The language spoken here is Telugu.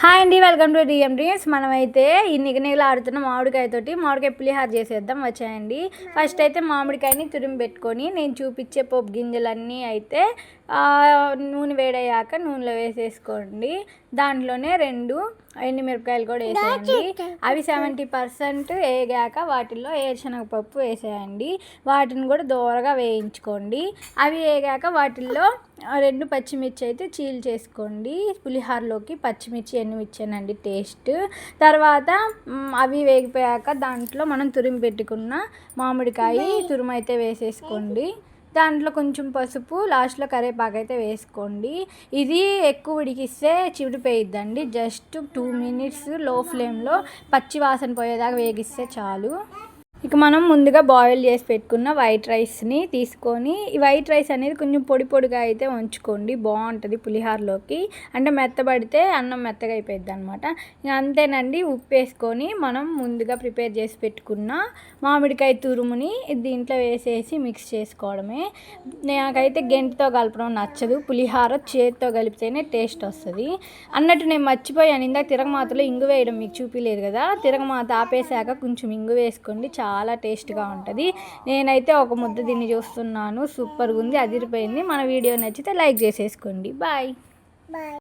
హాయ్ అండి, వెల్కమ్ టు డిఎం డ్రీమ్స్. మనమైతే ఈ నిగనిగలాడుతున్న మామిడికాయతోటి మామిడికాయ పులిహార చేసేద్దాం వచ్చాయండి. ఫస్ట్ అయితే మామిడికాయని తురిమి పెట్టుకొని నేను చూపించే పోపు గింజలన్నీ అయితే నూనె వేడయ్యాక నూనెలో వేసేసుకోండి. దాంట్లోనే 2 ఎండుమిరపకాయలు కూడా వేసేయండి. అవి 70% వేగాక వాటిల్లో ఏరుశనగపప్పు వేసేయండి. వాటిని కూడా దోరగా వేయించుకోండి. అవి వేగాక వాటిల్లో 2 పచ్చిమిర్చి అయితే చీల్ చేసుకోండి. పులిహోరలోకి పచ్చిమిర్చి ఎండుమిర్చేనండి టేస్ట్. తర్వాత అవి వేగిపోయాక దాంట్లో మనం తురిమి పెట్టుకున్న మామిడికాయ తురుము అయితే వేసేసుకోండి. దాంట్లో కొంచెం పసుపు, లాస్ట్లో కరివేపాకు అయితే వేసుకోండి. ఇది ఎక్కువ ఉడికిస్తే చివిడిపోయిద్దండి. జస్ట్ 2 minutes లో ఫ్లేమ్లో పచ్చి వాసన పోయేదాకా వేగిస్తే చాలు. ఇక మనం ముందుగా బాయిల్ చేసి పెట్టుకున్న వైట్ రైస్ని తీసుకొని, ఈ వైట్ రైస్ అనేది కొంచెం పొడి పొడిగా అయితే ఉంచుకోండి, బాగుంటుంది పులిహోరలోకి. అంటే మెత్తబడితే అన్నం మెత్తగా అయిపోయింది అనమాట. అంతేనండి. ఉప్పు వేసుకొని మనం ముందుగా ప్రిపేర్ చేసి పెట్టుకున్న మామిడికాయ తురుముని దీంట్లో వేసేసి మిక్స్ చేసుకోవడమే. నాకైతే గెంటితో కలపడం నచ్చదు, పులిహోర చేతితో కలిపితేనే టేస్ట్ వస్తుంది. అన్నట్టు నేను మర్చిపోయాను, ఇందాక తిరగమాతలో ఇంగు వేయడం మీకు చూపించలేదు కదా. తిరగమాత ఆపేసాక కొంచెం ఇంగు వేసుకోండి, చాలా టేస్ట్గా ఉంటుంది. నేనైతే ఒక ముద్ద దీన్ని చూస్తున్నాను, సూపర్గా ఉంది, అదిరిపోయింది. మన వీడియో నచ్చితే లైక్ చేసేసుకోండి. బాయ్.